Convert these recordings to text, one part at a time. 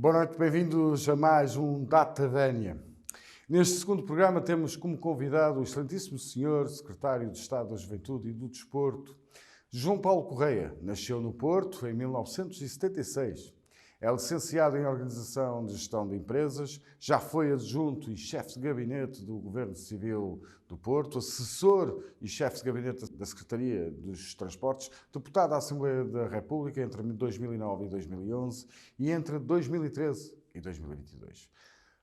Boa noite, bem-vindos a mais um Data Vénia. Neste segundo programa temos como convidado o excelentíssimo senhor Secretário de Estado da Juventude e do Desporto, João Paulo Correia. Nasceu no Porto em 1976. É licenciado em Organização de Gestão de Empresas, já foi adjunto e chefe de gabinete do Governo Civil do Porto, assessor e chefe de gabinete da Secretaria dos Transportes, deputado à Assembleia da República entre 2009 e 2011 e entre 2013 e 2022.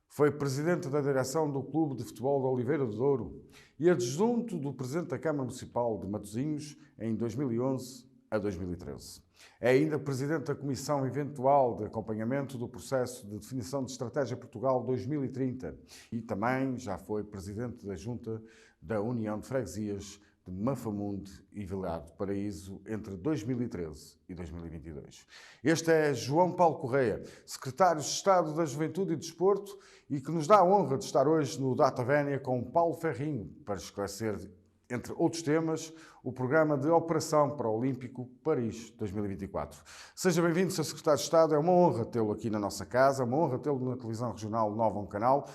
Foi presidente da direção do Clube de Futebol de Oliveira do Douro e adjunto do presidente da Câmara Municipal de Matosinhos em 2011 a 2013. É ainda presidente da Comissão Eventual de Acompanhamento do Processo de Definição de Estratégia Portugal 2030 e também já foi presidente da Junta da União de Freguesias de Mafamundo e Vilar do Paraíso entre 2013 e 2022. Este é João Paulo Correia, secretário de Estado da Juventude e Desporto e que nos dá a honra de estar hoje no Data Vénia com Paulo Ferrinho para esclarecer, entre outros temas, o programa de Operação Paralímpico Paris 2024. Seja bem-vindo, Sr. Secretário de Estado. É uma honra tê-lo aqui na nossa casa, uma honra tê-lo na televisão regional Nova um Canal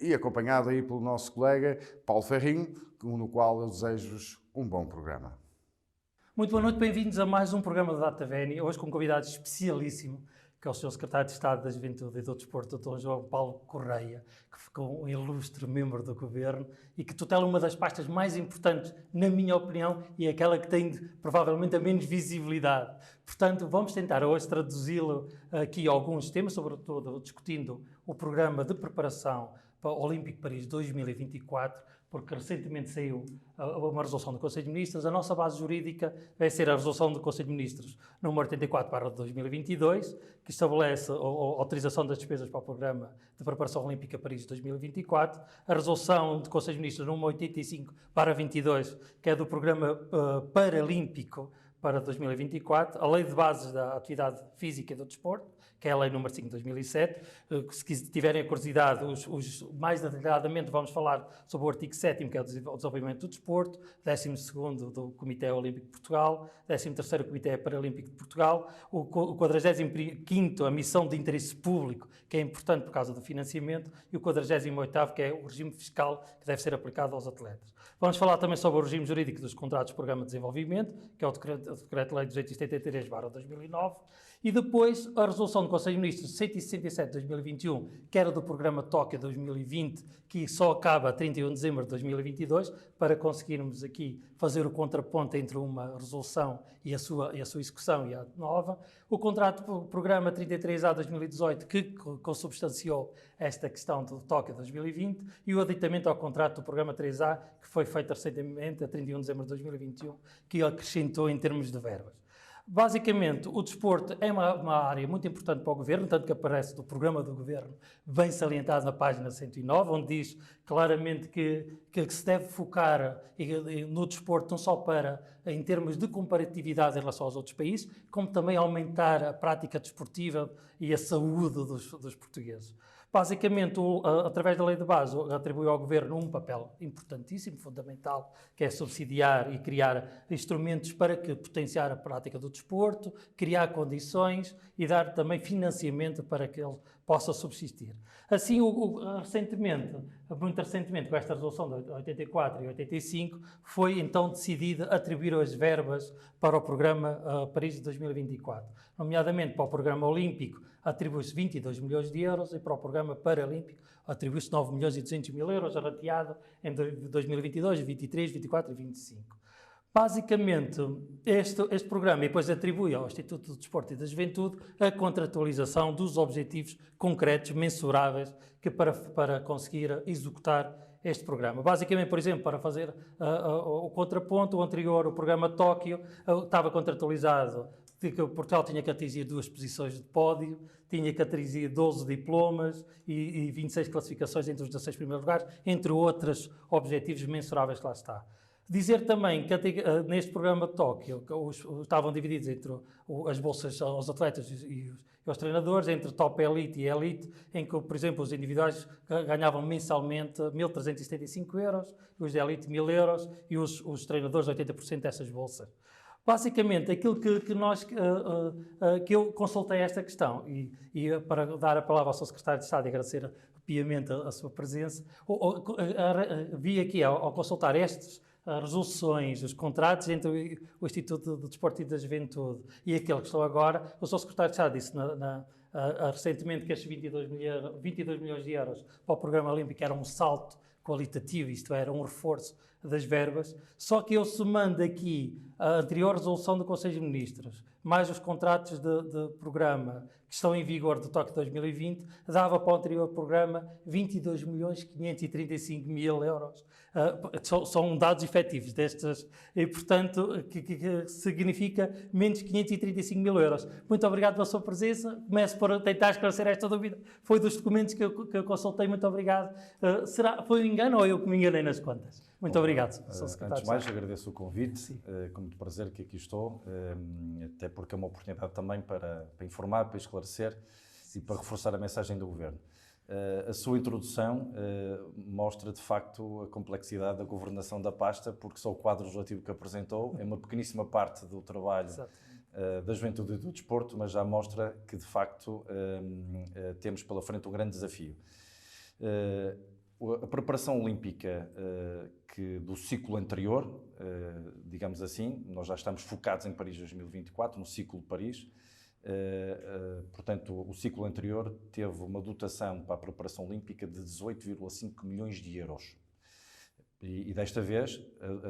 e acompanhado aí pelo nosso colega Paulo Ferrinho, no qual eu desejo-vos um bom programa. Muito boa noite, bem-vindos a mais um programa de Data Vénia, hoje com um convidado especialíssimo, que é o Sr. Secretário de Estado da Juventude e do Desporto, Dr. João Paulo Correia, que ficou um ilustre membro do Governo e que tutela uma das pastas mais importantes, na minha opinião, e aquela que tem provavelmente a menos visibilidade. Portanto, vamos tentar hoje traduzi-lo aqui a alguns temas, sobretudo discutindo o programa de preparação para o Olímpico Paris 2024, porque recentemente saiu uma resolução do Conselho de Ministros. A nossa base jurídica vai ser a resolução do Conselho de Ministros número 84/2022, que estabelece a autorização das despesas para o Programa de Preparação Olímpica Paris 2024. A resolução do Conselho de Ministros número 85/22, que é do Programa Paralímpico para 2024, a Lei de Bases da Atividade Física e do Desporto, que é a Lei número 5 de 2007. Se tiverem a curiosidade, mais detalhadamente vamos falar sobre o artigo 7º, que é o desenvolvimento do desporto, 12º do Comitê Olímpico de Portugal, 13º Comitê Paralímpico de Portugal, o 45º, a missão de interesse público, que é importante por causa do financiamento, e o 48º, que é o regime fiscal que deve ser aplicado aos atletas. Vamos falar também sobre o regime jurídico dos contratos de programa de desenvolvimento, que é o Decreto-Lei 273/2009, e depois a resolução do Conselho de Ministros 167/2021, que era do Programa Tóquio 2020, que só acaba a 31 de dezembro de 2022, para conseguirmos aqui fazer o contraponto entre uma resolução e a sua execução e a nova. O contrato do Programa 33A/2018, que consubstanciou esta questão do Tóquio 2020, e o aditamento ao contrato do Programa 3A, que foi feito recentemente, a 31 de dezembro de 2021, que acrescentou em termos de verbas. Basicamente, o desporto é uma área muito importante para o Governo, tanto que aparece do programa do Governo, bem salientado na página 109, onde diz claramente que se deve focar no desporto não só em termos de comparatividade em relação aos outros países, como também aumentar a prática desportiva e a saúde dos portugueses. Basicamente, através da lei de base, atribui ao Governo um papel importantíssimo, fundamental, que é subsidiar e criar instrumentos para potenciar a prática do desporto, criar condições e dar também financiamento para que ele possa subsistir. Assim, muito recentemente, com esta resolução de 84 e 85, foi então decidido atribuir as verbas para o programa Paris de 2024. Nomeadamente, para o programa olímpico, atribui-se 22 milhões de euros e para o programa paralímpico atribui-se 9 milhões e 200 mil euros, rateado em 2022, 23, 24 e 25. Basicamente, este programa depois atribui ao Instituto do Desporto e da Juventude a contratualização dos objetivos concretos, mensuráveis, para conseguir executar este programa. Basicamente, por exemplo, para fazer o contraponto, o anterior, o programa Tóquio, estava contratualizado que Portugal tinha que atingir 2 posições de pódio, tinha que atingir 12 diplomas e 26 classificações entre os 16 primeiros lugares, entre outros objetivos mensuráveis que lá está. Dizer também que neste programa de Tóquio estavam divididos entre as bolsas aos atletas e aos treinadores, entre top elite e elite, em que, por exemplo, os individuais ganhavam mensalmente 1.375 euros, os de elite 1.000 euros e os treinadores 80% dessas bolsas. Basicamente, aquilo que eu consultei esta questão, e para dar a palavra ao Sr. Secretário de Estado e agradecer piamente a sua presença, vi aqui, ao consultar estas resoluções, os contratos entre o Instituto do Desporto e da Juventude e aquele que estou agora, o Sr. Secretário de Estado disse recentemente que estes 22 milhões de euros para o Programa Olímpico era um salto qualitativo, isto era um reforço das verbas, só que eu somando aqui a anterior resolução do Conselho de Ministros, mais os contratos de programa que estão em vigor do TOC 2020, dava para o anterior programa 22.535.000 euros. São dados efetivos destas, e portanto, que significa menos 535.000 euros. Muito obrigado pela sua presença. Começo por tentar esclarecer esta dúvida. Foi dos documentos que eu consultei. Muito obrigado. Foi um engano ou eu que me enganei nas contas? Muito obrigado, Sr. Secretário. Antes de mais, agradeço o convite, com muito prazer que aqui estou, até porque é uma oportunidade também para informar, para esclarecer e para reforçar a mensagem do Governo. A sua introdução mostra, de facto, a complexidade da governação da pasta, porque só o quadro legislativo que apresentou é uma pequeníssima parte do trabalho da Juventude e do Desporto, mas já mostra que, de facto, temos pela frente um grande desafio. A preparação olímpica do ciclo anterior, digamos assim, nós já estamos focados em Paris 2024, no ciclo de Paris. Portanto, o ciclo anterior teve uma dotação para a preparação olímpica de 18,5 milhões de euros. E desta vez,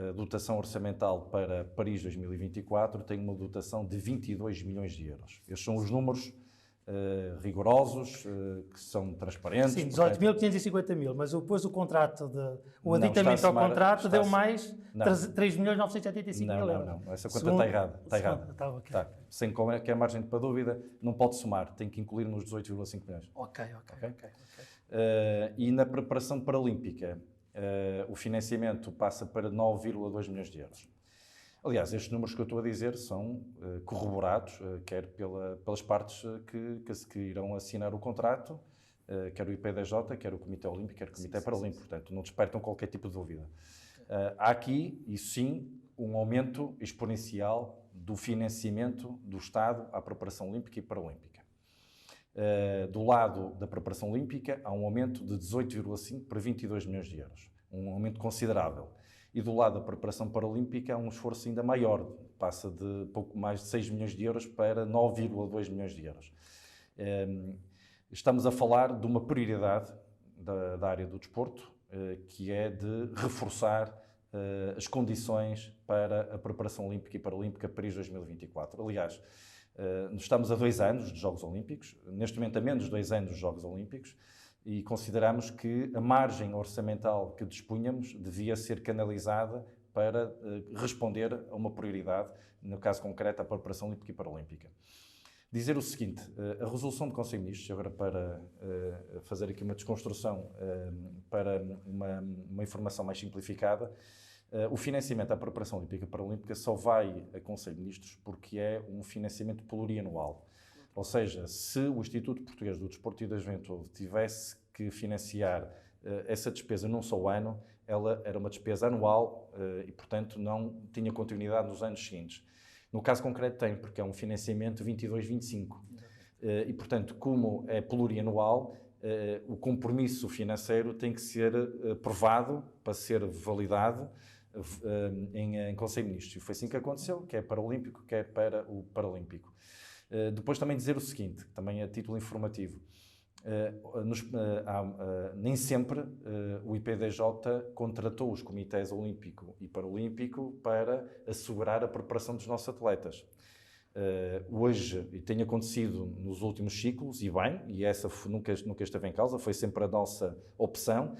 a dotação orçamental para Paris 2024 tem uma dotação de 22 milhões de euros. Estes são os números rigorosos, que são transparentes. Sim, 18.550.000, mas depois o contrato, o aditamento ao contrato deu mais 3.975.000 euros. Não, essa conta está errada. Está errada. Está. Sem qualquer margem para dúvida, não pode somar, tem que incluir nos 18,5 milhões. Ok. E na preparação paralímpica, o financiamento passa para 9,2 milhões de euros. Aliás, estes números que eu estou a dizer são corroborados, quer pelas partes que irão assinar o contrato, quer o IPDJ, quer o Comitê Olímpico, quer o Comitê Paralímpico. Portanto, não despertam qualquer tipo de dúvida. Há aqui, isso sim, um aumento exponencial do financiamento do Estado à preparação olímpica e paralímpica. Do lado da preparação olímpica, há um aumento de 18,5 para 22 milhões de euros. Um aumento considerável. E do lado da preparação paralímpica há um esforço ainda maior, passa de pouco mais de 6 milhões de euros para 9,2 milhões de euros. Estamos a falar de uma prioridade da área do desporto, que é de reforçar as condições para a preparação olímpica e paralímpica Paris 2024. Aliás, estamos a 2 anos dos Jogos Olímpicos, neste momento a menos de 2 anos dos Jogos Olímpicos, e consideramos que a margem orçamental que dispunhamos devia ser canalizada para responder a uma prioridade, no caso concreto, a preparação olímpica e paralímpica. Dizer o seguinte, a resolução do Conselho de Ministros, agora para fazer aqui uma desconstrução para uma informação mais simplificada, o financiamento à preparação olímpica e paralímpica só vai a Conselho de Ministros porque é um financiamento plurianual. Ou seja, se o Instituto Português do Desporto e da Juventude tivesse que financiar essa despesa num só ano, ela era uma despesa anual e, portanto, não tinha continuidade nos anos seguintes. No caso concreto tem, porque é um financiamento 22-25. E, portanto, como é plurianual, o compromisso financeiro tem que ser aprovado para ser validado em Conselho de Ministros. E foi assim que aconteceu, quer para o Olímpico, quer para o Paralímpico. Depois também dizer o seguinte, também a título informativo, nem sempre o IPDJ contratou os comitês Olímpico e Paralímpico para assegurar a preparação dos nossos atletas. Hoje, e tem acontecido nos últimos ciclos, e bem, e essa nunca esteve em causa, foi sempre a nossa opção,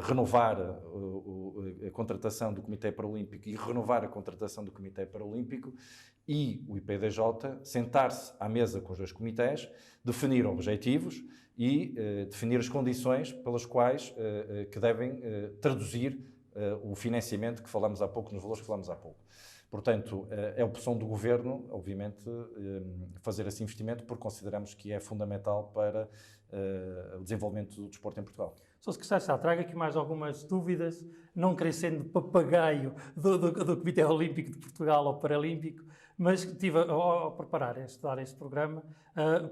renovar a contratação do Comitê Paralímpico e renovar a contratação do Comitê Paralímpico e o IPDJ sentar-se à mesa com os dois comitês, definir objetivos e definir as condições pelas quais que devem traduzir o financiamento que falamos há pouco, nos valores que falamos há pouco. Portanto, é opção do Governo, obviamente, fazer esse investimento, porque consideramos que é fundamental para o desenvolvimento do desporto em Portugal. Sr. Secretário de Estado, trago aqui mais algumas dúvidas, não querendo sendo papagaio do Comitê Olímpico de Portugal ou Paralímpico, Mas estive a preparar, a estudar este programa,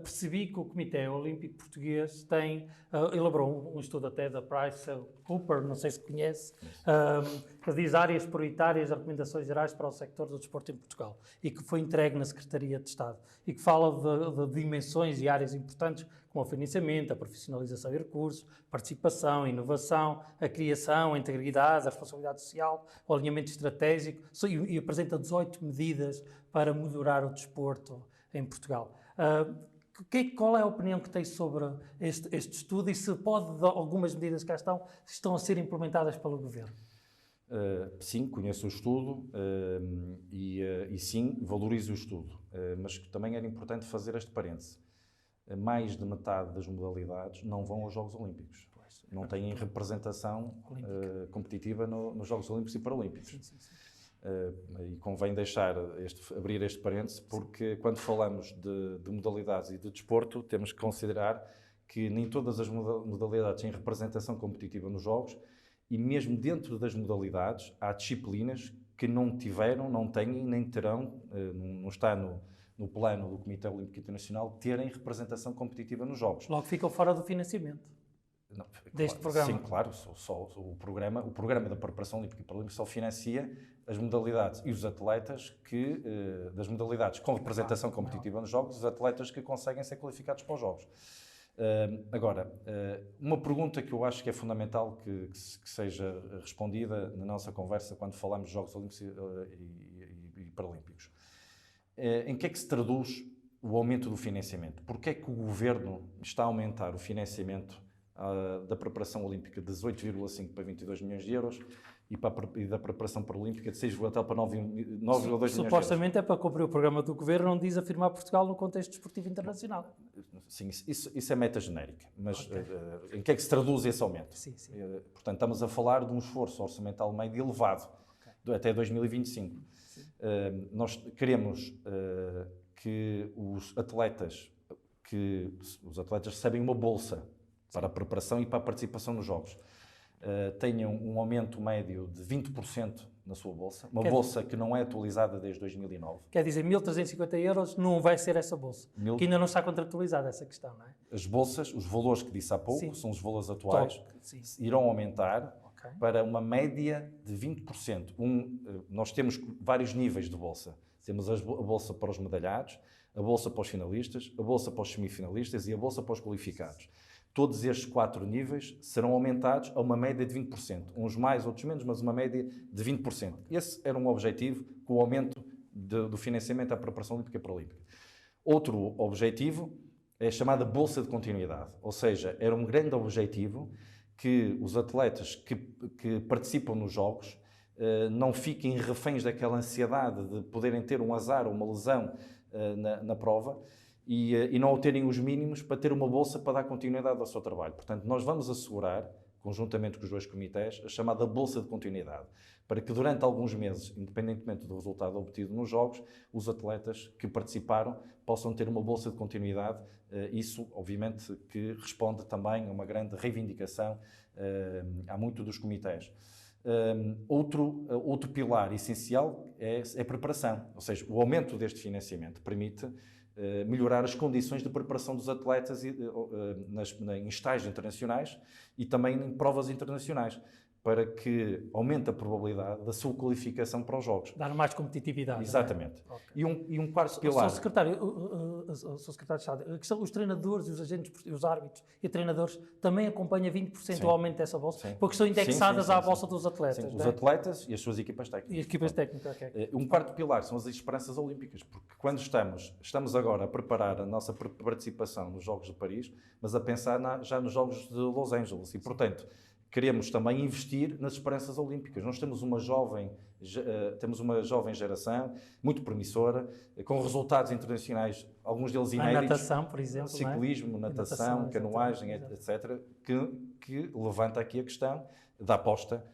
percebi que o Comitê Olímpico Português elaborou um estudo até da Price Cooper, não sei se conhece, que diz áreas prioritárias de recomendações gerais para o sector do desporto em Portugal e que foi entregue na Secretaria de Estado e que fala de dimensões e áreas importantes como o financiamento, a profissionalização e recursos, participação, inovação, a criação, a integridade, a responsabilidade social, o alinhamento estratégico e apresenta 18 medidas para melhorar o desporto em Portugal. Qual é a opinião que tem sobre este estudo e se algumas medidas que cá estão a ser implementadas pelo Governo? Sim, conheço o estudo e sim, valorizo o estudo, mas também era importante fazer este parêntese. Mais de metade das modalidades não vão aos Jogos Olímpicos. Não têm representação competitiva nos Jogos Olímpicos e Paralímpicos. Sim. E convém abrir este parêntese, porque quando falamos de modalidades e de desporto, temos que considerar que nem todas as modalidades têm representação competitiva nos Jogos e mesmo dentro das modalidades há disciplinas que não tiveram, não têm, nem terão, não está no plano do Comitê Olímpico Internacional, terem representação competitiva nos Jogos. Logo ficam fora do financiamento deste programa. Sim, claro. O programa da preparação olímpica e paralímpica só financia as modalidades e os atletas das modalidades com representação competitiva nos Jogos, os atletas que conseguem ser qualificados para os Jogos. Agora, uma pergunta que eu acho que é fundamental que seja respondida na nossa conversa quando falamos de Jogos Olímpicos e Paralímpicos. Em que é que se traduz o aumento do financiamento? Porquê é que o Governo está a aumentar o financiamento da preparação olímpica de 18,5 para 22 milhões de euros e da preparação paralímpica de 6,3 para 9,2 milhões de euros? Supostamente é para cumprir o programa do Governo onde diz afirmar Portugal no contexto desportivo internacional. Sim, isso é meta genérica, mas em que é que se traduz esse aumento? Sim. Portanto, estamos a falar de um esforço orçamental médio elevado, até 2025. Nós queremos que os atletas recebem uma bolsa para a preparação e para a participação nos Jogos. Tenham um aumento médio de 20% na sua bolsa, bolsa que não é atualizada desde 2009. Quer dizer, 1.350 euros não vai ser essa bolsa, que ainda não está contratualizada essa questão, não é? As bolsas, os valores que disse há pouco, são os valores atuais, irão aumentar para uma média de 20%. Nós temos vários níveis de bolsa. Temos a bolsa para os medalhados, a bolsa para os finalistas, a bolsa para os semifinalistas e a bolsa para os qualificados. Todos estes 4 níveis serão aumentados a uma média de 20%. Uns mais, outros menos, mas uma média de 20%. Esse era um objetivo com o aumento do financiamento à preparação olímpica e paralímpica. Outro objetivo é a chamada bolsa de continuidade. Ou seja, era um grande objetivo que os atletas que participam nos Jogos não fiquem reféns daquela ansiedade de poderem ter um azar ou uma lesão na prova e não obterem os mínimos para ter uma bolsa para dar continuidade ao seu trabalho. Portanto, nós vamos assegurar, conjuntamente com os dois comitês, a chamada bolsa de continuidade, para que durante alguns meses, independentemente do resultado obtido nos Jogos, os atletas que participaram possam ter uma bolsa de continuidade. Isso, obviamente, que responde também a uma grande reivindicação há muito dos comitês. Outro pilar essencial é a preparação, ou seja, o aumento deste financiamento permite melhorar as condições de preparação dos atletas em estágios internacionais e também em provas internacionais, para que aumente a probabilidade da sua qualificação para os Jogos. Dar mais competitividade. Exatamente. Okay. E um quarto pilar... Sr. Secretário de Estado, a questão, os treinadores, os agentes, os árbitros e treinadores também acompanham 20% o aumento dessa bolsa, porque estão indexadas à bolsa dos atletas. Sim, os atletas e as suas equipas técnicas. E as equipas técnicas, ok. Um quarto pilar são as esperanças olímpicas, porque quando estamos agora a preparar a nossa participação nos Jogos de Paris, mas a pensar já nos Jogos de Los Angeles, e portanto queremos também investir nas esperanças olímpicas. Nós temos uma jovem geração muito promissora, com resultados internacionais, alguns deles inéditos. Natação, por exemplo. Ciclismo, natação, canoagem, etc. Que levanta aqui a questão da aposta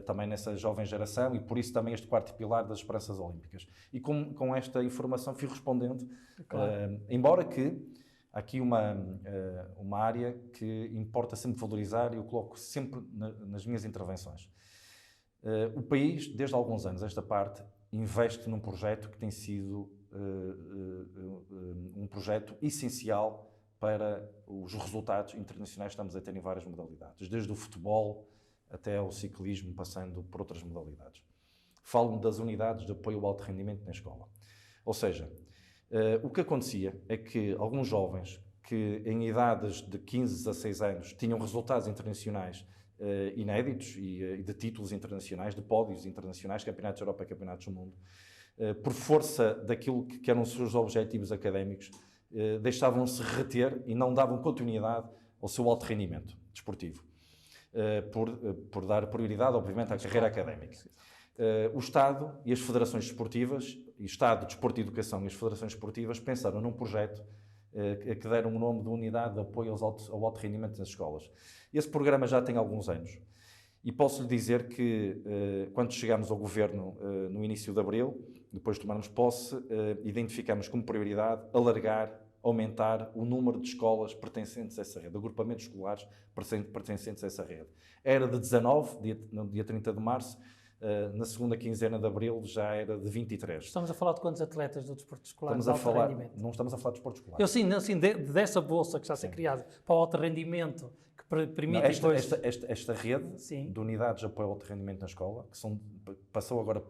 também nessa jovem geração e por isso também este quarto pilar das esperanças olímpicas. E com esta informação fui respondendo, embora que há aqui uma área que importa sempre valorizar e eu coloco sempre nas minhas intervenções. O país, desde há alguns anos, esta parte, investe num projeto que tem sido um projeto essencial para os resultados internacionais que estamos a ter em várias modalidades, desde o futebol até ao ciclismo, passando por outras modalidades. Falo das unidades de apoio ao alto rendimento na escola. Ou seja, o que acontecia é que alguns jovens que em idades de 15 a 16 anos tinham resultados internacionais inéditos e de títulos internacionais, de pódios internacionais, campeonatos da Europa e campeonatos do mundo, por força daquilo que eram os seus objetivos académicos, deixavam-se reter e não davam continuidade ao seu alto rendimento desportivo, por dar prioridade, obviamente, à carreira académica. O Estado e as federações desportivas, e Estado, Desporto e Educação e as federações desportivas pensaram num projeto que deram o nome de Unidade de Apoio ao Alto Rendimento nas Escolas. Esse programa já tem alguns anos e posso-lhe dizer que, quando chegámos ao Governo no início de abril, depois de tomarmos posse, identificamos como prioridade alargar, aumentar o número de escolas pertencentes a essa rede, agrupamentos escolares pertencentes a essa rede. Era de 19, no dia 30 de março, na segunda quinzena de abril já era de 23. Estamos a falar de quantos atletas do desporto escolar Estamos de alto rendimento? Não estamos a falar de desporto escolar. Eu sim, dessa bolsa que está a ser criada para o alto rendimento, que permite depois... Esta rede Sim. de unidades de apoio ao alto rendimento na escola, passou agora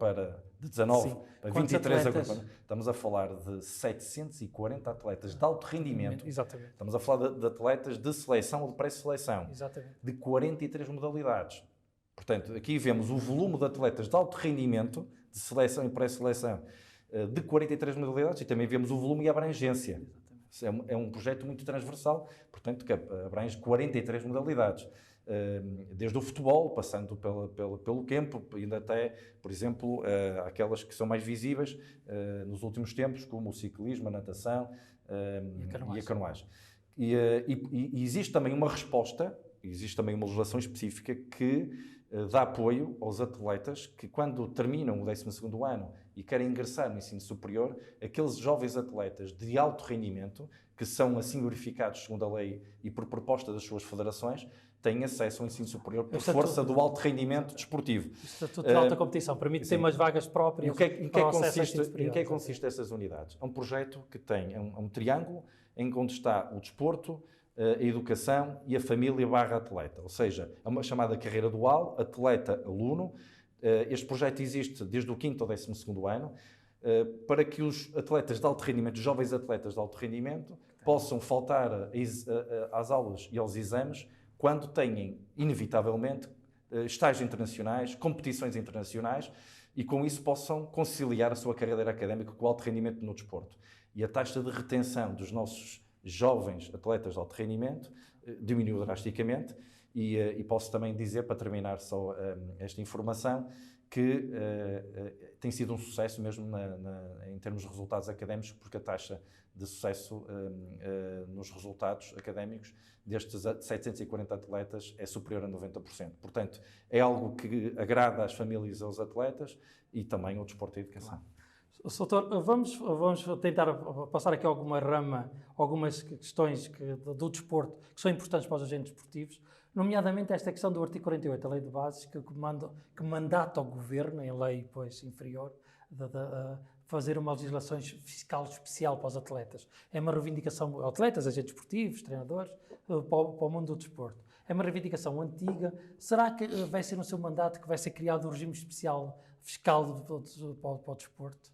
de 19 Sim. para Quantos 23 atletas? agrupamentos. Estamos a falar de 740 atletas de alto rendimento. Exatamente. Estamos a falar de atletas de seleção ou de pré-seleção. Exatamente. De 43 modalidades. Portanto, aqui vemos o volume de atletas de alto rendimento, de seleção e pré-seleção, de 43 modalidades, e também vemos o volume e a abrangência. É um projeto muito transversal, portanto, que abrange 43 modalidades. Desde o futebol, passando pelo campo, ainda até, por exemplo, aquelas que são mais visíveis nos últimos tempos, como o ciclismo, a natação e a canoagem. E existe também uma resposta, existe também uma legislação específica que dá apoio aos atletas que, quando terminam o 12º ano e querem ingressar no ensino superior, aqueles jovens atletas de alto rendimento, que são assim verificados segundo a lei e por proposta das suas federações, têm acesso ao ensino superior por força do alto rendimento desportivo. O Estatuto de Alta Competição permite ter umas vagas próprias em que consiste essas unidades? É um projeto que tem um triângulo em onde está o desporto, a educação e a família / atleta, ou seja, é uma chamada carreira dual, atleta-aluno. Este projeto existe desde o 5º ao 12º ano, para que os atletas de alto rendimento, os jovens atletas de alto rendimento, possam faltar às aulas e aos exames quando têm, inevitavelmente, estágios internacionais, competições internacionais, e com isso possam conciliar a sua carreira académica com o alto rendimento no desporto. E a taxa de retenção dos nossos jovens atletas de alto rendimento diminuiu drasticamente, e posso também dizer, para terminar só esta informação, que tem sido um sucesso mesmo em termos de resultados académicos, porque a taxa de sucesso nos resultados académicos destes 740 atletas é superior a 90%. Portanto, é algo que agrada às famílias e aos atletas e também ao desporto e à educação. Soutor, vamos tentar passar aqui algumas questões do desporto que são importantes para os agentes desportivos, nomeadamente esta questão do artigo 48, a Lei de Bases, que mandata ao Governo, em lei inferior, de fazer uma legislação fiscal especial para os atletas. É uma reivindicação, atletas, agentes desportivos, treinadores, para o mundo do desporto. É uma reivindicação antiga. Será que vai ser no seu mandato que vai ser criado um regime especial fiscal para o desporto?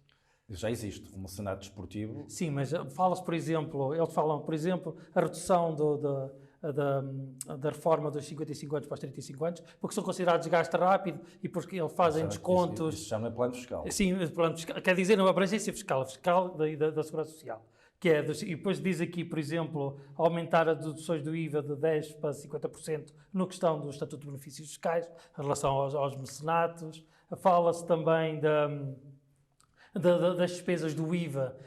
Já existe um mecenato desportivo. Sim, mas fala-se, por exemplo, eles falam, por exemplo, a redução da reforma dos 55 anos para os 35 anos, porque são considerados gasto rápido e porque eles fazem descontos. Isso chama plano fiscal. Sim, plano fiscal, quer dizer, uma abrangência fiscal da Segurança Social. E depois diz aqui, por exemplo, aumentar as deduções do IVA de 10% para 50% no questão do Estatuto de Benefícios Fiscais, em relação aos mecenatos. Fala-se também das despesas do IVA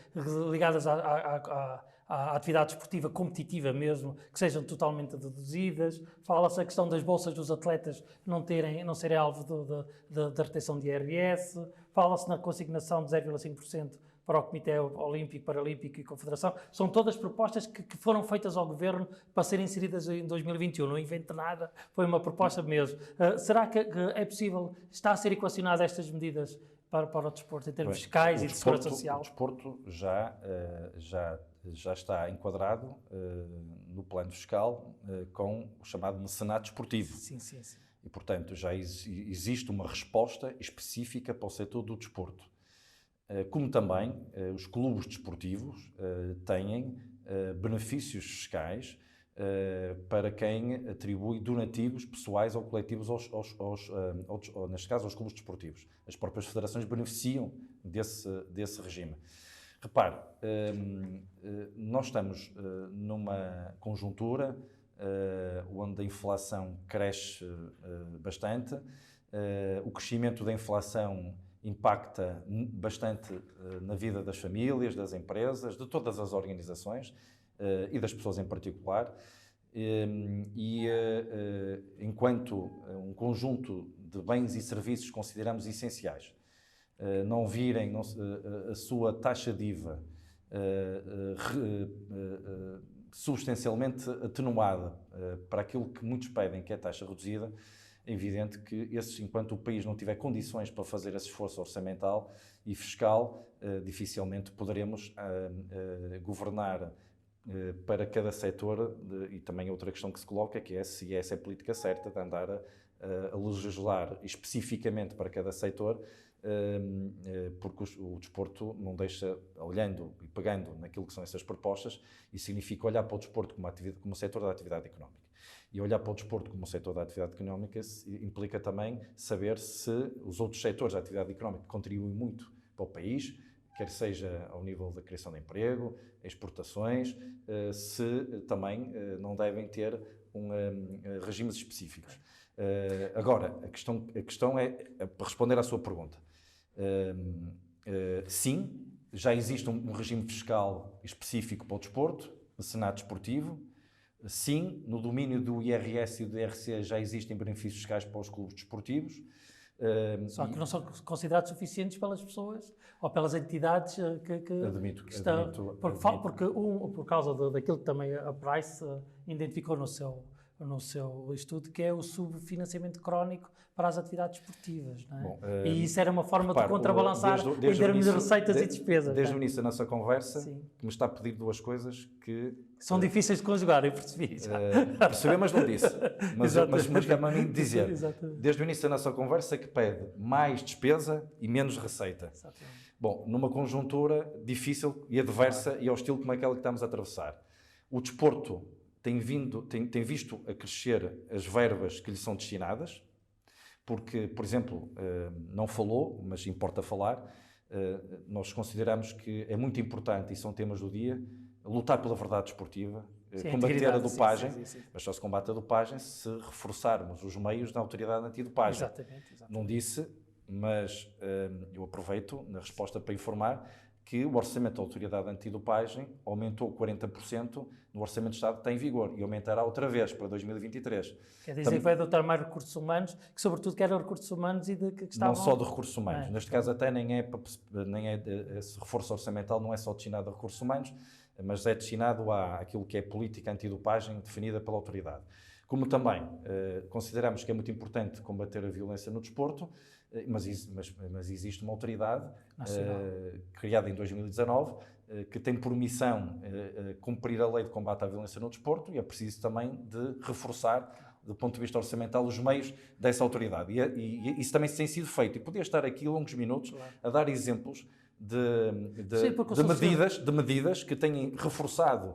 ligadas à atividade esportiva competitiva mesmo, que sejam totalmente deduzidas. Fala-se a questão das bolsas dos atletas não serem alvo da retenção de IRS. Fala-se na consignação de 0,5% para o Comitê Olímpico, Paralímpico e Confederação. São todas propostas que foram feitas ao Governo para serem inseridas em 2021. Não invento nada, foi uma proposta mesmo. Será que é possível, está a ser equacionada estas medidas para o desporto, em termos fiscais e de segurança social? O desporto já está enquadrado no plano fiscal com o chamado mecenato desportivo. Sim. E, portanto, já existe uma resposta específica para o setor do desporto. Como também os clubes desportivos têm benefícios fiscais para quem atribui donativos pessoais ou coletivos, neste caso, aos clubes desportivos. As próprias federações beneficiam desse regime. Repare, nós estamos numa conjuntura onde a inflação cresce bastante, o crescimento da inflação impacta bastante na vida das famílias, das empresas, de todas as organizações e das pessoas em particular. Enquanto um conjunto de bens e serviços consideramos essenciais, não virem a sua taxa de IVA substancialmente atenuada para aquilo que muitos pedem, que é a taxa reduzida, é evidente que enquanto o país não tiver condições para fazer esse esforço orçamental e fiscal, dificilmente poderemos governar para cada setor. E também outra questão que se coloca, que é se essa é a política certa de andar a legislar especificamente para cada setor, porque o desporto não deixa, olhando e pegando naquilo que são essas propostas, e significa olhar para o desporto como setor da atividade económica. E olhar para o desporto como setor da atividade económica implica também saber se os outros setores da atividade económica contribuem muito para o país, quer seja ao nível da criação de emprego, exportações, se também não devem ter regimes específicos. Agora, a questão é, para responder à sua pergunta, sim, já existe um regime fiscal específico para o desporto, mecenato desportivo. Sim, no domínio do IRS e do IRC já existem benefícios fiscais para os clubes desportivos. Só que não são considerados suficientes pelas pessoas ou pelas entidades que estão... Porque por causa daquilo que também a Price identificou no seu estudo, que é o subfinanciamento crónico para as atividades esportivas. Não é? Bom, e isso era uma forma de contrabalançar em termos de receitas e despesas. Desde o início da nossa conversa, que me está a pedir duas coisas que... São difíceis de conjugar, eu percebi. Percebi, mas não disse. Mas quer-me a mim dizer, Exatamente. desde o início da nossa conversa, que pede mais despesa e menos receita. Exatamente. Bom, numa conjuntura difícil e adversa e hostil como aquela que estamos a atravessar. O desporto tem visto a crescer as verbas que lhe são destinadas, porque, por exemplo, não falou, mas importa falar, nós consideramos que é muito importante, e são temas do dia, lutar pela verdade desportiva, combater a dopagem, mas só se combate a dopagem se reforçarmos os meios da autoridade antidopagem. Exatamente. Não disse, mas eu aproveito na resposta para informar que o orçamento da autoridade antidopagem aumentou 40% no orçamento do Estado que está em vigor e aumentará outra vez para 2023. Quer dizer que vai adotar mais recursos humanos, que sobretudo querem recursos humanos e que estavam... Não só de recursos humanos. Neste caso até esse reforço orçamental não é só destinado a recursos humanos, mas é destinado àquilo que é política antidopagem definida pela autoridade. Como também consideramos que é muito importante combater a violência no desporto, mas existe uma autoridade criada em 2019 que tem por missão cumprir a lei de combate à violência no desporto, e é preciso também de reforçar, do ponto de vista orçamental, os meios dessa autoridade. E isso também tem sido feito. E podia estar aqui longos minutos a dar exemplos de medidas que têm reforçado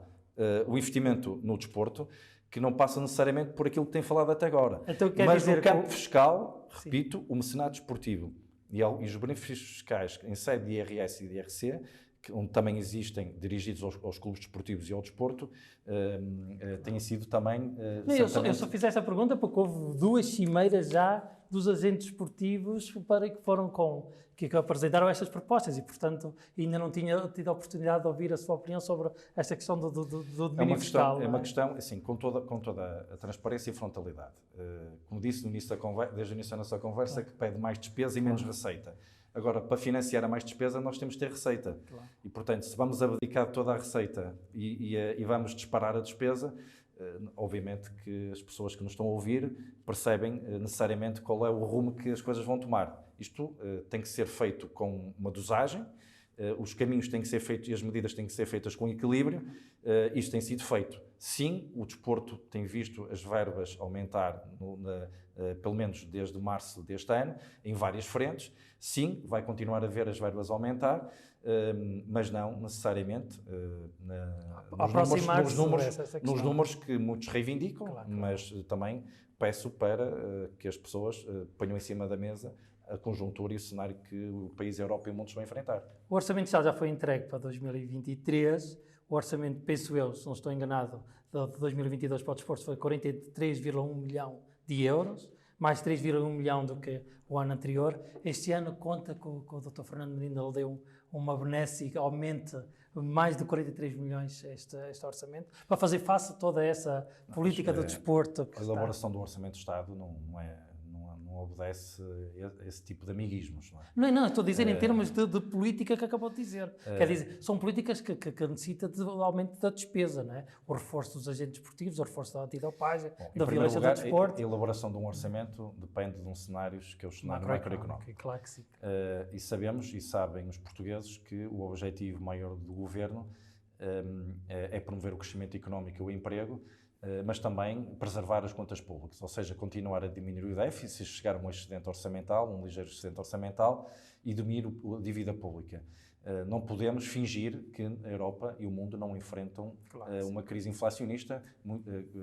o investimento no desporto, que não passa necessariamente por aquilo que tem falado até agora. Então, mas no campo fiscal, repito, o mecenato desportivo e os benefícios fiscais em sede de IRS e de IRC, onde também existem, dirigidos aos clubes desportivos e ao desporto, têm sido também... Eu só fiz essa pergunta porque houve 2 cimeiras já dos agentes desportivos que apresentaram estas propostas e, portanto, ainda não tinha tido a oportunidade de ouvir a sua opinião sobre esta questão do domínio fiscal. É uma questão, assim, com toda a transparência e frontalidade. Como disse desde o início da nossa conversa, que pede mais despesa e menos receita. Agora, para financiar a mais despesa, nós temos de ter receita. Claro. E, portanto, se vamos abdicar toda a receita e vamos disparar a despesa, obviamente que as pessoas que nos estão a ouvir percebem necessariamente qual é o rumo que as coisas vão tomar. Isto tem que ser feito com uma dosagem, os caminhos têm que ser feitos e as medidas têm que ser feitas com equilíbrio. Isto tem sido feito. Sim, o desporto tem visto as verbas aumentar, pelo menos desde março deste ano, em várias frentes. Sim, vai continuar a ver as verbas aumentar, mas não necessariamente nos números que muitos reivindicam, claro. Mas também peço para que as pessoas ponham em cima da mesa a conjuntura e o cenário que o país, a Europa e o mundo estão a enfrentar. O Orçamento de Estado já foi entregue para 2023. O orçamento, penso eu, se não estou enganado, de 2022 para o desporto foi 43,1 milhão de euros, mais 3,1 milhão do que o ano anterior. Este ano conta com o Dr. Fernando Medina, ele deu uma benesse que aumente mais de 43 milhões este orçamento, para fazer face a toda essa política do desporto. A elaboração do Orçamento de Estado não obedece esse tipo de amiguismos, não é? Não, estou a dizer em termos de política que acabou de dizer. Quer dizer, são políticas que necessitam de aumento da despesa, não é? O reforço dos agentes esportivos, o reforço da antidopagem, da violência do desporto. A elaboração de um orçamento depende de um cenário que é o cenário macroeconómico. Claro que sim. E sabemos, e sabem os portugueses, que o objetivo maior do governo é promover o crescimento económico e o emprego, mas também preservar as contas públicas, ou seja, continuar a diminuir o déficit, chegar a um excedente orçamental, um ligeiro excedente orçamental e diminuir a dívida pública. Não podemos fingir que a Europa e o mundo não enfrentam uma crise inflacionista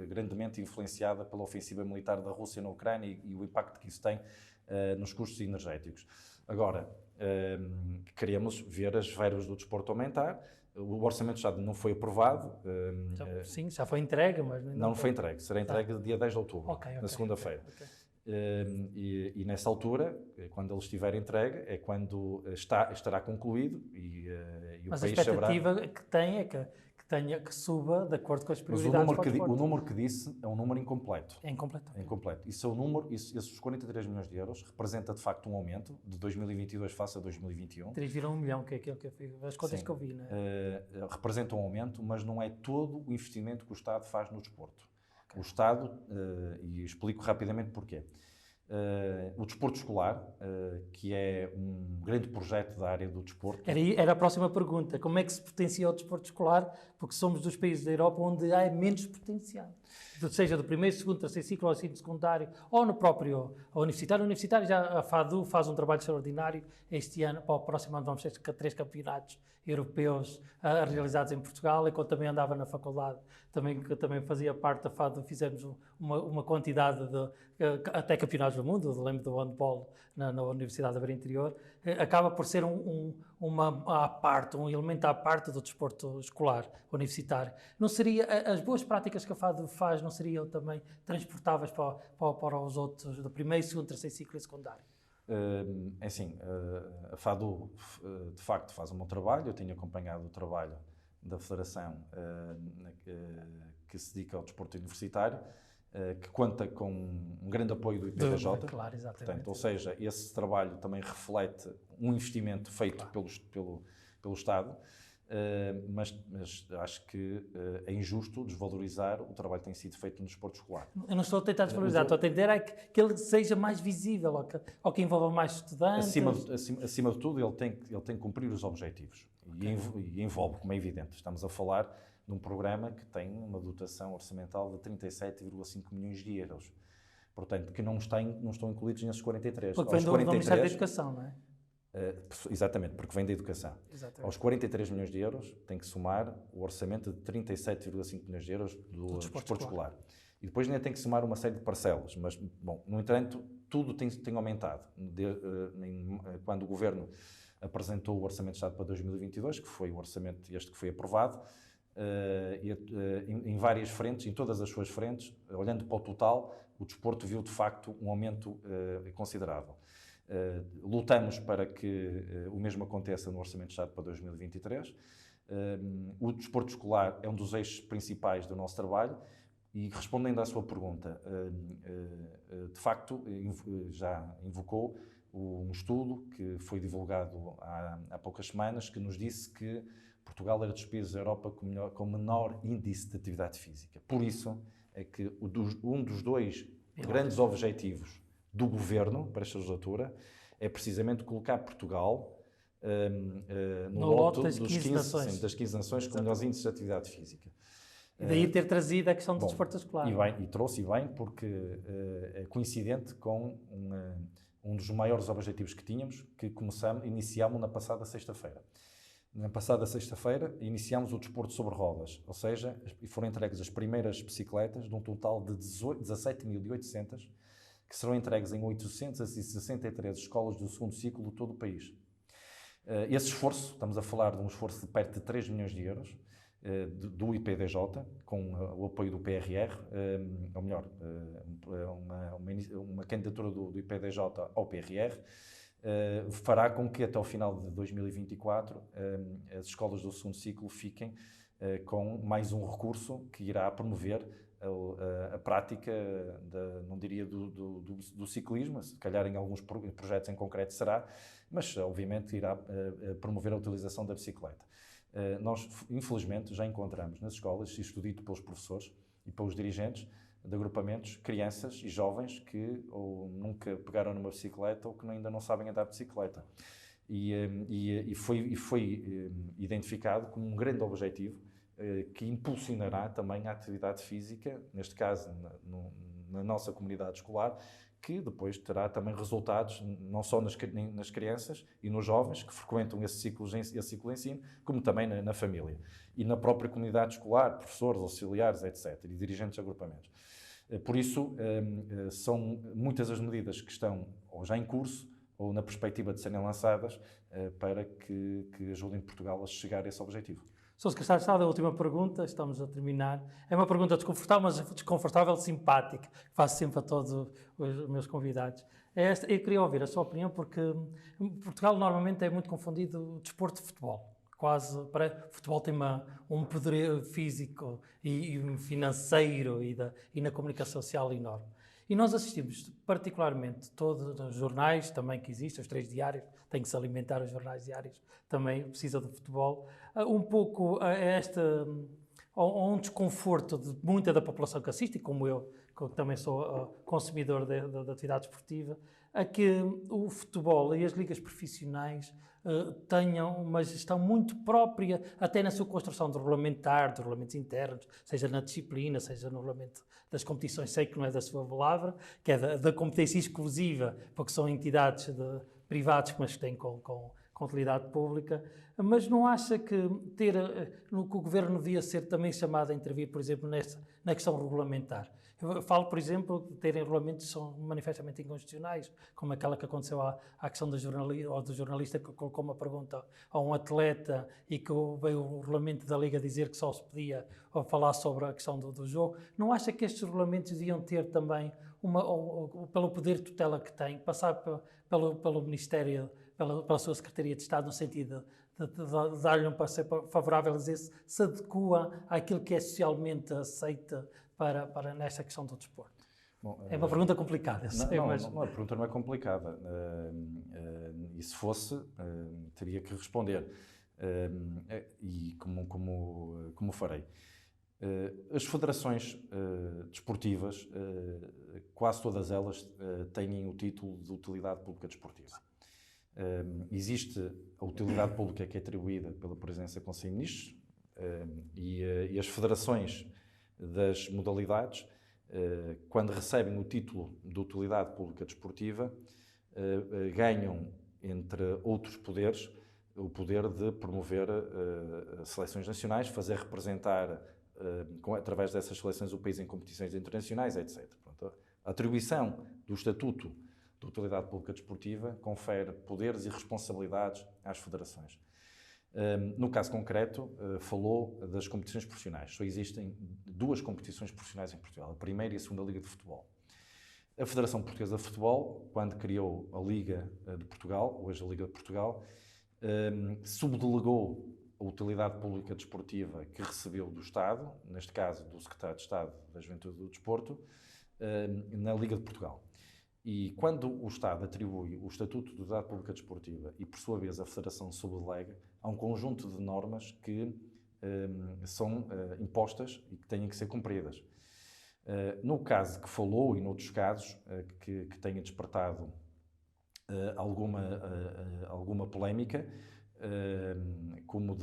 grandemente influenciada pela ofensiva militar da Rússia na Ucrânia e o impacto que isso tem nos custos energéticos. Agora, queremos ver as verbas do desporto aumentar. O Orçamento de Estado não foi aprovado. Sim, já foi entregue, mas... Não foi entregue. Será entregue dia 10 de outubro, na segunda-feira. Okay. E nessa altura, quando ele estiver entregue, é quando estará concluído e o mas país saberá... Mas a expectativa que tem é que suba de acordo com as prioridades. Mas o número que disse é um número incompleto. É incompleto. É incompleto. Esses 43 milhões de euros representa de facto um aumento de 2022 face a 2021. 3,1 milhão, que é aquilo que eu fiz, as contas que eu vi, não é? Representa um aumento, mas não é todo o investimento que o Estado faz no desporto. Okay. O Estado, e explico rapidamente porquê. O desporto escolar, que é um grande projeto da área do desporto. Era a próxima pergunta. Como é que se potencia o desporto escolar? Porque somos dos países da Europa onde há menos potenciado. Seja do primeiro, segundo, terceiro ciclo, ao ensino secundário, ou no próprio universitário. O universitário, já a FADU faz um trabalho extraordinário. Este ano, para o próximo ano, vamos ter 3 campeonatos europeus realizados em Portugal. Enquanto também andava na faculdade, também fazia parte da FADU, fizemos uma quantidade de até campeonatos do mundo. Eu lembro do handball na Universidade da Beira Interior. Acaba por ser um elemento à parte do desporto escolar universitário. Não seria, as boas práticas que a FADU faz não seriam também transportáveis para os outros do primeiro, segundo, terceiro ciclo e secundário? É assim, a FADU de facto faz um bom trabalho. Eu tenho acompanhado o trabalho da Federação que se dedica ao desporto universitário, que conta com um grande apoio do IPTJ. Claro, exatamente. Portanto, ou seja, esse trabalho também reflete um investimento feito pelo Estado, mas acho que é injusto desvalorizar o trabalho que tem sido feito no desporto escolar. Eu não estou a tentar desvalorizar, estou a tentar que ele seja mais visível, ou que envolva mais estudantes. Acima de tudo, ele tem que cumprir os objetivos. Okay. E envolve, como é evidente. Estamos a falar de um programa que tem uma dotação orçamental de 37,5 milhões de euros. Portanto, que não estão incluídos nesses 43. Porque vem do Ministério da Educação, não é? Exatamente, porque vem da educação. Exatamente. Aos 43 milhões de euros tem que somar o orçamento de 37,5 milhões de euros do desporto escolar. E depois ainda tem que somar uma série de parcelas. Mas, bom, no entanto, tudo tem aumentado. Quando o Governo apresentou o Orçamento de Estado para 2022, que foi o orçamento este que foi aprovado, em várias frentes, em todas as suas frentes, olhando para o total, o desporto viu de facto um aumento considerável. Lutamos para que o mesmo aconteça no Orçamento de Estado para 2023. O desporto escolar é um dos eixos principais do nosso trabalho e, respondendo à sua pergunta, de facto já invocou um estudo que foi divulgado há poucas semanas que nos disse que Portugal era dos países da Europa com menor índice de atividade física. Por isso é que um dos dois grandes objetivos do governo para esta legislatura é precisamente colocar Portugal no lote das 15 nações com melhores índices de atividade física. E daí ter trazido a questão do desporto escolar. E trouxe bem porque é coincidente com um dos maiores objetivos que tínhamos, que iniciámos na passada sexta-feira. Na passada sexta-feira iniciámos o desporto sobre rodas, ou seja, foram entregues as primeiras bicicletas de um total de 17.800 que serão entregues em 863 escolas do segundo ciclo de todo o país. Esse esforço, estamos a falar de um esforço de perto de 3 milhões de euros, do IPDJ, com o apoio do PRR, ou melhor, uma candidatura do IPDJ ao PRR, fará com que até ao final de 2024 as escolas do segundo ciclo fiquem com mais um recurso que irá promover a prática, não diria do ciclismo, se calhar em alguns projetos em concreto será, mas obviamente irá promover a utilização da bicicleta. Nós, infelizmente, já encontramos nas escolas, isto dito pelos professores e pelos dirigentes de agrupamentos, crianças e jovens que ou nunca pegaram numa bicicleta ou que ainda não sabem andar de bicicleta. E foi identificado como um grande objetivo que impulsionará também a atividade física, neste caso na nossa comunidade escolar, que depois terá também resultados não só nas crianças e nos jovens que frequentam esse ciclo de ensino, como também na família e na própria comunidade escolar, professores, auxiliares, etc., e dirigentes de agrupamentos. Por isso, são muitas as medidas que estão ou já em curso ou na perspectiva de serem lançadas para que ajudem Portugal a chegar a esse objetivo. Sr. Secretário de Estado, a última pergunta, estamos a terminar. É uma pergunta desconfortável, mas desconfortável, simpática, que faço sempre a todos os meus convidados. Eu queria ouvir a sua opinião, porque Portugal normalmente é muito confundido o desporto de futebol. O futebol tem um poder físico e financeiro e na comunicação social enorme. E nós assistimos particularmente todos os jornais também que existem, os 3 diários, tem que se alimentar os jornais diários, também precisa do futebol, um pouco a um desconforto de muita da população que assiste, e como eu, que também sou consumidor da atividade esportiva, a que o futebol e as ligas profissionais tenham uma gestão muito própria, até na sua construção de regulamentos internos, seja na disciplina, seja no regulamento das competições, sei que não é da sua palavra, que é da competência exclusiva, porque são entidades privadas, mas que têm com utilidade pública, mas não acha que o governo devia ser também chamado a intervir, por exemplo, na questão regulamentar? Eu falo, por exemplo, de terem regulamentos que são manifestamente inconstitucionais, como aquela que aconteceu à questão do jornalista que colocou uma pergunta a um atleta e que veio o regulamento da Liga dizer que só se podia falar sobre a questão do jogo. Não acha que estes regulamentos deviam ter também, pelo poder de tutela que têm, passar pelo Ministério, pela sua Secretaria de Estado, no sentido de dar-lhe um parecer favorável, a dizer se adequa àquilo que é socialmente aceito para nesta questão do desporto? Bom, é uma pergunta complicada. A pergunta não é complicada. E se fosse, teria que responder. E como farei. As federações desportivas, quase todas elas, têm o título de utilidade pública desportiva. Existe a utilidade pública que é atribuída pela presidência do Conselho de Ministros e as federações das modalidades, quando recebem o título de utilidade pública desportiva, ganham, entre outros poderes, o poder de promover seleções nacionais, fazer representar, através dessas seleções, o país em competições internacionais, etc. Pronto, a atribuição do Estatuto de Utilidade Pública Desportiva confere poderes e responsabilidades às federações. No caso concreto, falou das competições profissionais. Só existem 2 competições profissionais em Portugal, a primeira e a segunda Liga de Futebol. A Federação Portuguesa de Futebol, quando criou a Liga de Portugal, hoje a Liga de Portugal, subdelegou a utilidade pública desportiva que recebeu do Estado, neste caso do Secretário de Estado da Juventude e do Desporto, na Liga de Portugal. E quando o Estado atribui o Estatuto de Utilidade Pública Desportiva e, por sua vez, a Federação subdelega, há um conjunto de normas que são impostas e que têm que ser cumpridas. No caso que falou e noutros casos que tenha despertado alguma polémica, como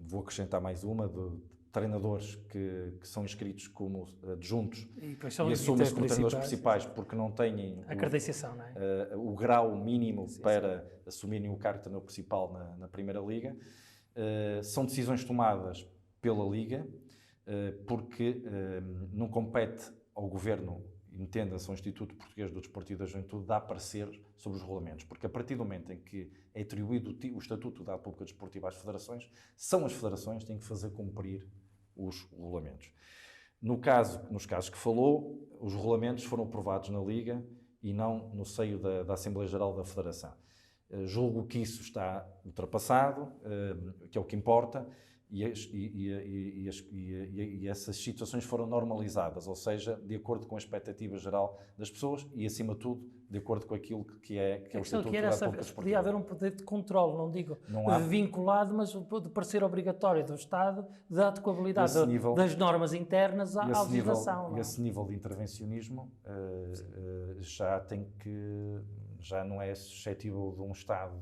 vou acrescentar mais uma, de treinadores que são inscritos como adjuntos e assumem-se como treinadores principais porque não têm a credenciação, não é? O grau mínimo para assumirem o cargo de treinador principal na Primeira Liga. São decisões tomadas pela Liga, porque não compete ao Governo, entenda-se ao Instituto Português do Desporto e da Juventude, dar parecer sobre os regulamentos, porque a partir do momento em que é atribuído o Estatuto de Utilidade Pública Desportiva às federações, são as federações que têm que fazer cumprir os regulamentos. Nos casos que falou, os regulamentos foram aprovados na Liga e não no seio da Assembleia Geral da Federação. Julgo que isso está ultrapassado, que é o que importa, e essas situações foram normalizadas, ou seja, de acordo com a expectativa geral das pessoas e, acima de tudo, de acordo com aquilo que é o Estatuto da Pública Desportiva. Podia haver um poder de controle, não digo vinculado, mas de parecer obrigatório do Estado, da adequabilidade das normas internas à legislação. E esse nível de intervencionismo já não é suscetível de um Estado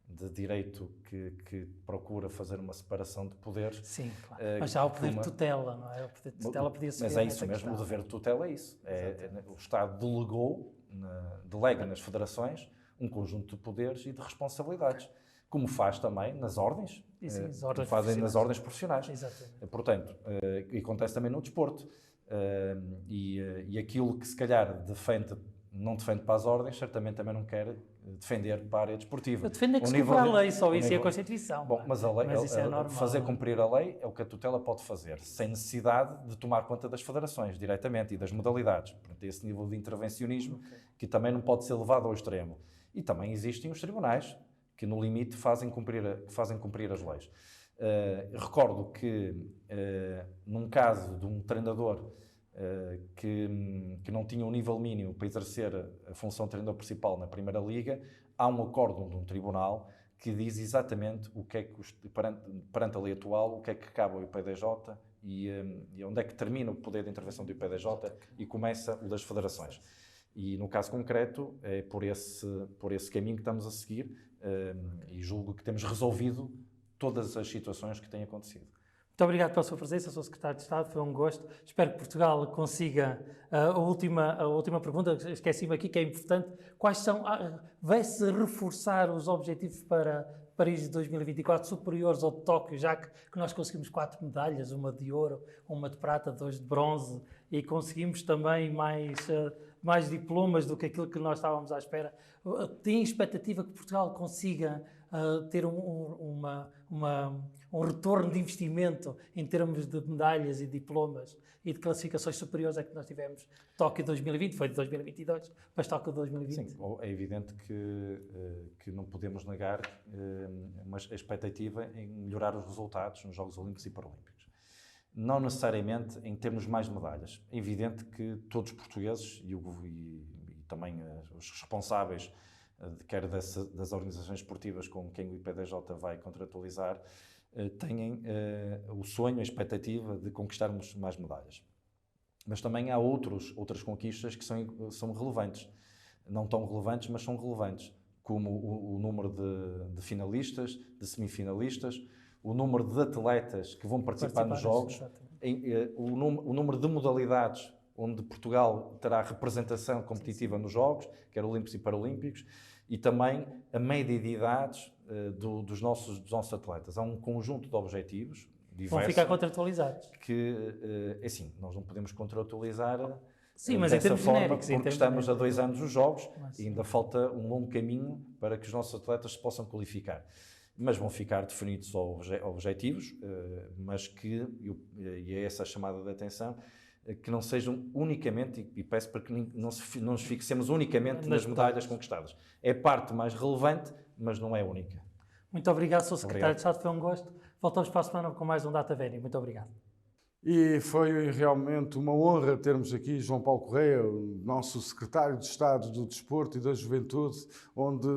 de direito que procura fazer uma separação de poderes. Sim, claro. Mas já há o poder de tutela, não é? O poder de tutela podia-se ver. Mas é isso mesmo, o dever de tutela é isso. O Estado delega nas federações um conjunto de poderes e de responsabilidades, como faz também nas ordens, como fazem nas ordens profissionais. Exatamente. Portanto, e acontece também no desporto. E aquilo que se calhar não defende para as ordens, certamente também não quer defender para a área desportiva. Eu defendo é que se cumpra a lei, só isso é a Constituição. Bom, mas a lei, isso é normal. Fazer cumprir a lei é o que a tutela pode fazer, sem necessidade de tomar conta das federações diretamente e das modalidades. Portanto, esse nível de intervencionismo que também não pode ser levado ao extremo. E também existem os tribunais que, no limite, fazem cumprir as leis. Recordo que, num caso de um treinador que não tinha um nível mínimo para exercer a função de treinador principal na Primeira Liga, há um acórdão de um tribunal que diz exatamente o que é que, perante a lei atual, o que é que cabe ao IPDJ e onde é que termina o poder de intervenção do IPDJ e começa o das federações. E no caso concreto, é por esse caminho que estamos a seguir e julgo que temos resolvido todas as situações que têm acontecido. Muito obrigado pela sua presença, Sr. Secretário de Estado, foi um gosto. Espero que Portugal consiga a última pergunta, esqueci-me aqui, que é importante. Quais são, vai-se reforçar os objetivos para Paris de 2024 superiores ao de Tóquio, já que nós conseguimos 4 medalhas, uma de ouro, uma de prata, 2 de bronze, e conseguimos também mais diplomas do que aquilo que nós estávamos à espera. Tem expectativa que Portugal consiga ter um retorno de investimento em termos de medalhas e diplomas e de classificações superiores a que nós tivemos Tóquio 2020, foi de 2022, mas Tóquio 2020. Sim, é evidente que não podemos negar a expectativa em melhorar os resultados nos Jogos Olímpicos e Paralímpicos. Não necessariamente em termos mais medalhas. É evidente que todos os portugueses e também os responsáveis quer das organizações esportivas com quem o IPDJ vai contratualizar, têm o sonho, a expectativa de conquistarmos mais medalhas. Mas também há outras conquistas que são relevantes. Não tão relevantes, mas são relevantes, como o número de finalistas, de semifinalistas, o número de atletas que vão participar nos Jogos, o número de modalidades onde Portugal terá representação competitiva nos Jogos, quer Olímpicos e Paralímpicos, e também a média de idades dos nossos atletas. Há um conjunto de objetivos diversos. Vão ficar contratualizados. Que, assim, nós não podemos contratualizar mas dessa forma, genéricos, porque estamos há 2 anos nos Jogos e ainda falta um longo caminho para que os nossos atletas se possam qualificar. Mas vão ficar definidos objetivos, mas que, e é essa a chamada de atenção, que não sejam unicamente, e peço para que não nos fixemos unicamente nas medalhas conquistadas. É parte mais relevante, mas não é única. Muito obrigado, Sr. Secretário de Estado, foi um gosto. Voltamos para a semana com mais um Data Veni. Muito obrigado. E foi realmente uma honra termos aqui João Paulo Correia, o nosso secretário de Estado do Desporto e da Juventude, onde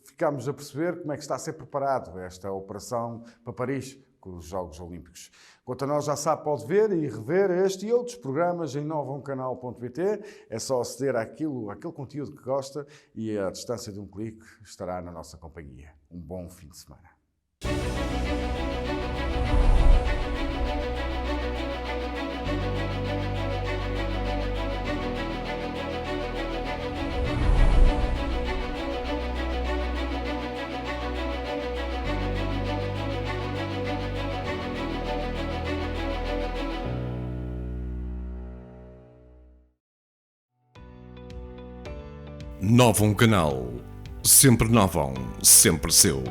ficámos a perceber como é que está a ser preparado esta operação para Paris, com os Jogos Olímpicos. Quanto a nós, já sabe, pode ver e rever este e outros programas em novumcanal.pt. É só aceder àquele conteúdo que gosta e, à distância de um clique, estará na nossa companhia. Um bom fim de semana. Novum Canal. Sempre Novum, sempre seu.